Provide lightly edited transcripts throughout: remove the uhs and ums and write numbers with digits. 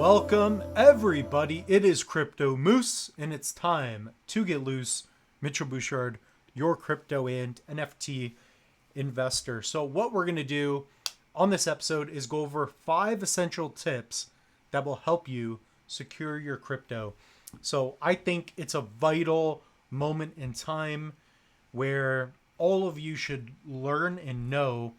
Welcome everybody, it is Crypto Moose and it's time to get loose. Mitchell Bouchard, your crypto and NFT investor. So what we're going to do on this episode is go over 5 essential tips that will help you secure your crypto. So I think it's a vital moment in time where all of you should learn and know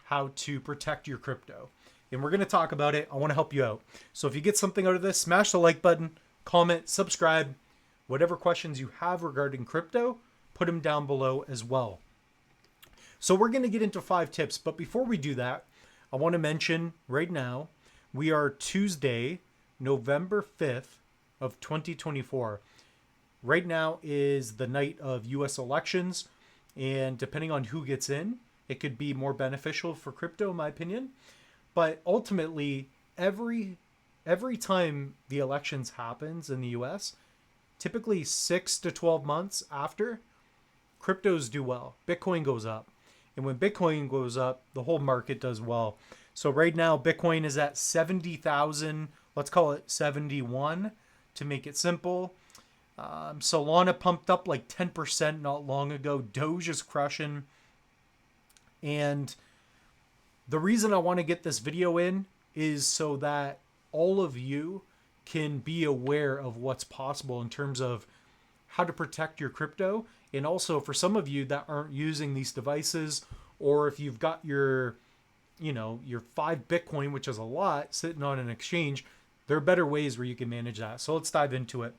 how to protect your crypto. And we're going to talk about it. I want to help you out. So if you get something out of this, smash the like button, comment, subscribe. Whatever questions you have regarding crypto, put them down below as well. So we're going to get into 5 tips. But before we do that, I want to mention right now, we are Tuesday, November 5th of 2024. Right now is the night of US elections. And depending on who gets in, it could be more beneficial for crypto, in my opinion. But ultimately, every time the elections happens in the US, typically 6 to 12 months after, cryptos do well. Bitcoin goes up. And when Bitcoin goes up, the whole market does well. So right now, Bitcoin is at 70,000. Let's call it 71 to make it simple. Solana pumped up like 10% not long ago. Doge is crushing. And the reason I want to get this video in is so that all of you can be aware of what's possible in terms of how to protect your crypto. And also for some of you that aren't using these devices, or if you've got your 5 Bitcoin, which is a lot, sitting on an exchange, there are better ways where you can manage that. So let's dive into it.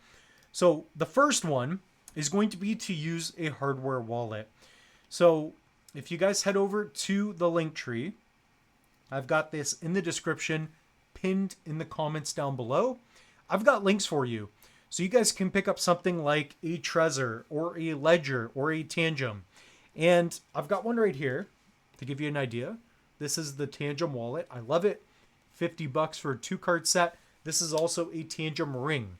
So the first one is going to be to use a hardware wallet. So if you guys head over to the link tree, I've got this in the description, pinned in the comments down below. I've got links for you. So you guys can pick up something like a Trezor or a Ledger or a Tangem. And I've got one right here to give you an idea. This is the Tangem wallet. I love it. $50 for a 2-card set. This is also a Tangem ring.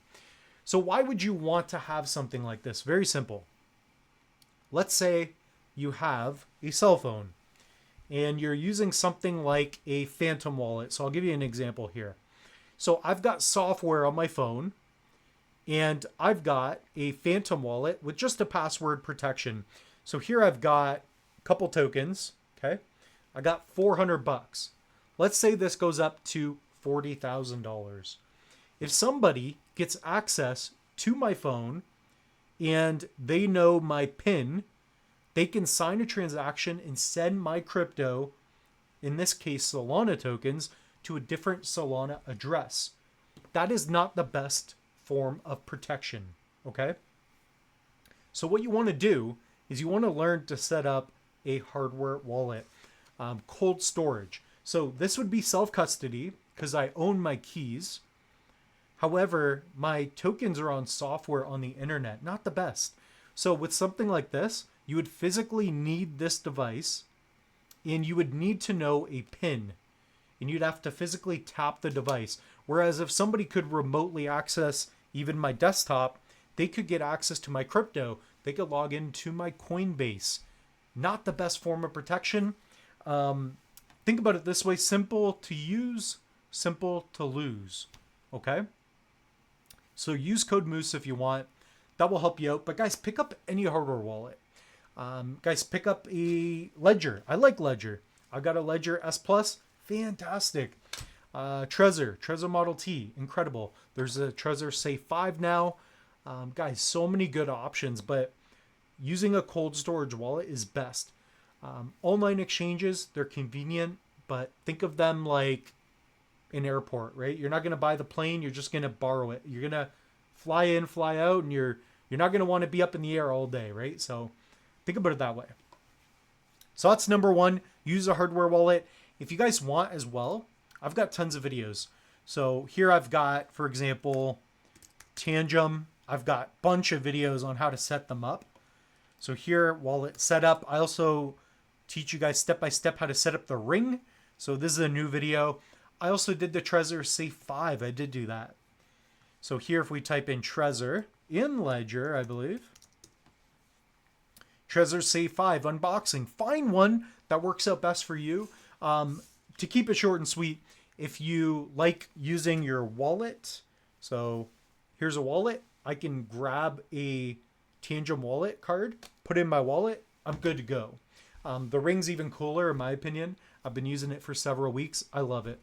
So why would you want to have something like this? Very simple. Let's say you have a cell phone and you're using something like a Phantom wallet. So I'll give you an example here. So I've got software on my phone and I've got a Phantom wallet with just a password protection. So here I've got a couple tokens, okay? I got $400. Let's say this goes up to $40,000. If somebody gets access to my phone and they know my PIN, they can sign a transaction and send my crypto, in this case Solana tokens, to a different Solana address. That is not the best form of protection, okay? So what you want to do is you want to learn to set up a hardware wallet, cold storage. So this would be self-custody because I own my keys. However, my tokens are on software on the internet, not the best. So with something like this, you would physically need this device and you would need to know a PIN and you'd have to physically tap the device. Whereas if somebody could remotely access even my desktop, they could get access to my crypto. They could log into my Coinbase. Not the best form of protection. Think about it this way, simple to use, simple to lose, okay? So use code MOOSE if you want. That will help you out. But guys, pick up any hardware wallet. Guys, pick up a Ledger. I like Ledger. I got a Ledger S Plus. Fantastic. Trezor Model T. Incredible. There's a Trezor Safe 5 now. Guys, so many good options. But using a cold storage wallet is best. Online exchanges, they're convenient. But think of them like an airport, right? You're not going to buy the plane. You're just going to borrow it. You're going to fly in, fly out, and you're not going to want to be up in the air all day, right? So think about it that way. So that's number 1. Use a hardware wallet. If you guys want as well, I've got tons of videos. So here I've got, for example, Tangem. I've got a bunch of videos on how to set them up. So here, wallet setup. I also teach you guys step by step how to set up the ring. So this is a new video. I also did the Trezor Safe 5. I did do that. So here, if we type in Trezor in Ledger, I believe, Trezor Safe 5 unboxing. Find one that works out best for you. To keep it short and sweet, If you like using your wallet, so here's a wallet. I can grab a Tangem wallet card, put it in my wallet. I'm good to go. The ring's even cooler in my opinion. I've been using it for several weeks. I love it.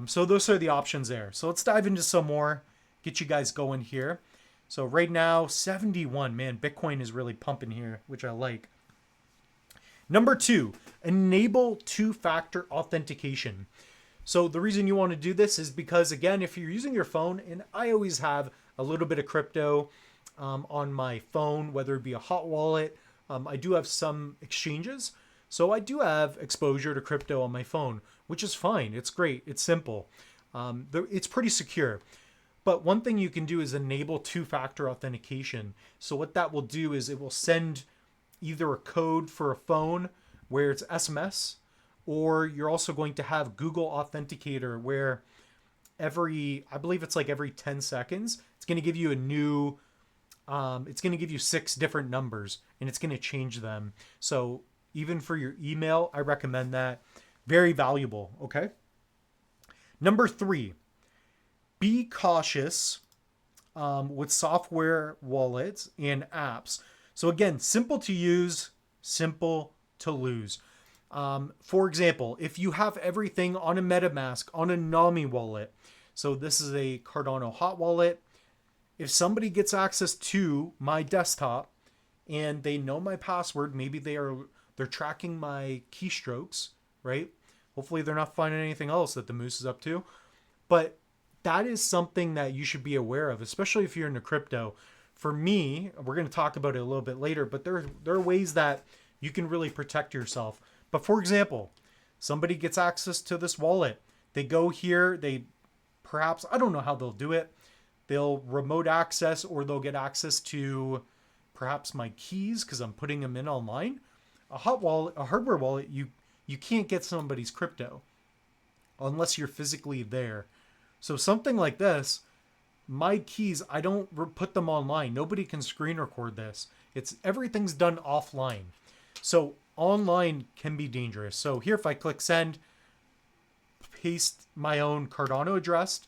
So those are the options there. So let's dive into some more, get you guys going here. So right now, 71, man, Bitcoin is really pumping here, which I like. Number 2, enable two-factor authentication. So the reason you want to do this is because, again, if you're using your phone, and I always have a little bit of crypto on my phone, whether it be a hot wallet, I do have some exchanges. So I do have exposure to crypto on my phone, which is fine. It's great. It's simple. It's pretty secure. But one thing you can do is enable two-factor authentication. So what that will do is it will send either a code for a phone where it's SMS, or you're also going to have Google Authenticator where I believe it's like every 10 seconds, it's going to give you a new, it's going to give you 6 different numbers and it's going to change them. So even for your email, I recommend that. Very valuable, okay? Number 3, be cautious with software wallets and apps. So again, simple to use, simple to lose. For example, if you have everything on a MetaMask, on a Nami wallet, so this is a Cardano hot wallet, if somebody gets access to my desktop and they know my password, maybe they're tracking my keystrokes, right? Hopefully they're not finding anything else that the moose is up to. But that is something that you should be aware of, especially if you're into crypto. For me, we're going to talk about it a little bit later, but there are ways that you can really protect yourself. But for example, somebody gets access to this wallet. They go here, perhaps, I don't know how they'll do it. They'll remote access, or they'll get access to perhaps my keys because I'm putting them in online. A hot wallet, a hardware wallet, you can't get somebody's crypto unless you're physically there. So something like this, my keys, I don't put them online. Nobody can screen record this. Everything's done offline. So online can be dangerous. So here, if I click send, paste my own Cardano address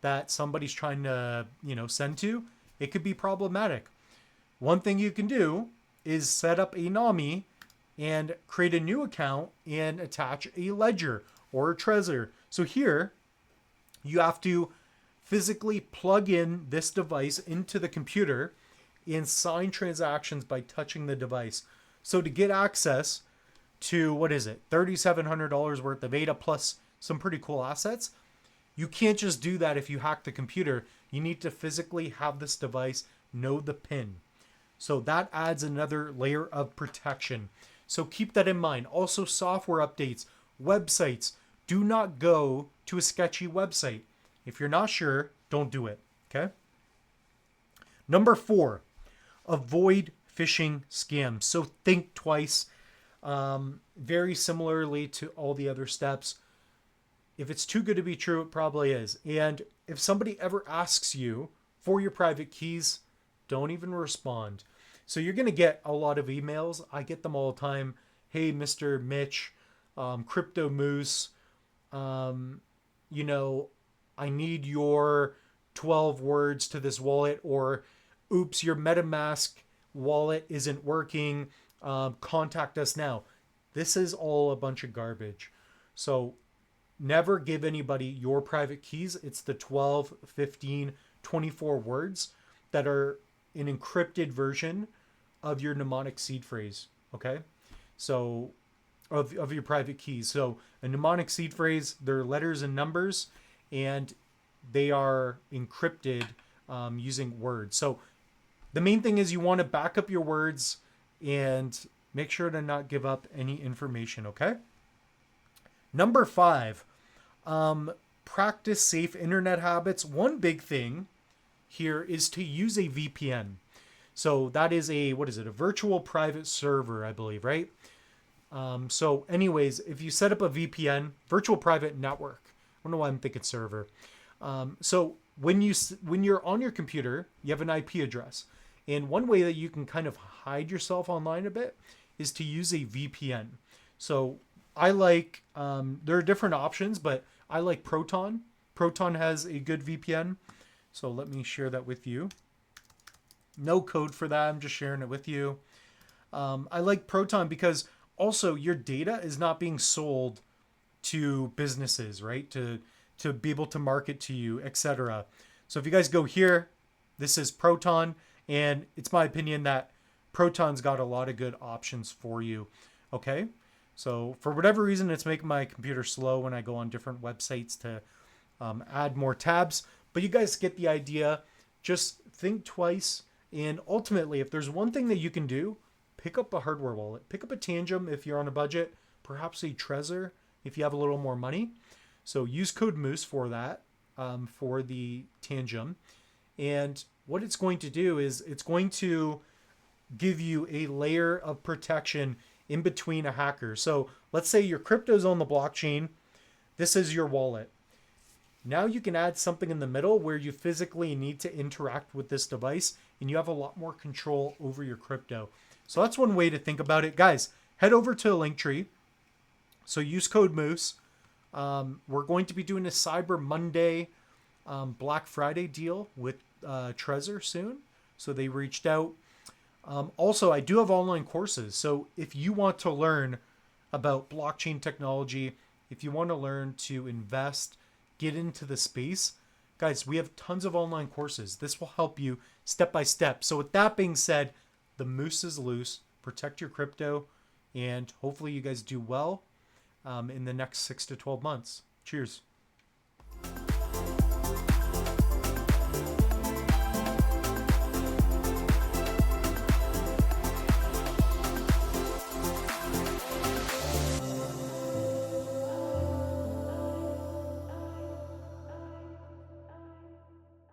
that somebody's trying to, send to, it could be problematic. One thing you can do is set up a Nami and create a new account and attach a ledger or a Trezor. So here, you have to physically plug in this device into the computer and sign transactions by touching the device. So to get access to, $3,700 worth of ADA plus some pretty cool assets, you can't just do that if you hack the computer. You need to physically have this device know the PIN. So that adds another layer of protection. So keep that in mind. Also, software updates, websites. Do not go to a sketchy website. If you're not sure, don't do it, okay? Number 4, avoid phishing scams. So think twice. Very similarly to all the other steps. If it's too good to be true, it probably is. And if somebody ever asks you for your private keys, don't even respond. So you're going to get a lot of emails. I get them all the time. Hey, Mr. Mitch, Crypto Moose, I need your 12 words to this wallet, or oops, your MetaMask wallet isn't working. Contact us now. This is all a bunch of garbage. So never give anybody your private keys. It's the 12, 15, 24 words that are an encrypted version of your mnemonic seed phrase. Okay. So of your private keys. So a mnemonic seed phrase, they're letters and numbers, and they are encrypted using words. So the main thing is you want to back up your words and make sure to not give up any information, okay? Number 5, practice safe internet habits. One big thing here is to use a VPN. So that is a virtual private server, I believe, right? So anyways, if you set up a VPN, virtual private network, I don't know why I'm thinking server. So when you're on your computer, you have an IP address. And one way that you can kind of hide yourself online a bit is to use a VPN. So I like, there are different options, but I like Proton. Proton has a good VPN. So let me share that with you. No code for that. I'm just sharing it with you. I like Proton because also your data is not being sold to businesses, right? To be able to market to you, etc. So if you guys go here, this is Proton, and it's my opinion that Proton's got a lot of good options for you. Okay, so for whatever reason, it's making my computer slow when I go on different websites to add more tabs. But you guys get the idea. Just think twice, and ultimately, if there's one thing that you can do, pick up a hardware wallet. Pick up a Tangem if you're on a budget, perhaps a Trezor if you have a little more money. So use code Moose for that, for the Tangem. And what it's going to do is it's going to give you a layer of protection in between a hacker. So let's say your crypto's on the blockchain. This is your wallet. Now you can add something in the middle where you physically need to interact with this device and you have a lot more control over your crypto. So that's one way to think about it. Guys, head over to Linktree. So use code Moose. We're going to be doing a Cyber Monday Black Friday deal with Trezor soon. So they reached out. Also, I do have online courses. So if you want to learn about blockchain technology, if you want to learn to invest, get into the space, guys, we have tons of online courses. This will help you step by step. So with that being said, the moose is loose. Protect your crypto, and hopefully you guys do well in the next 6 to 12 months. Cheers.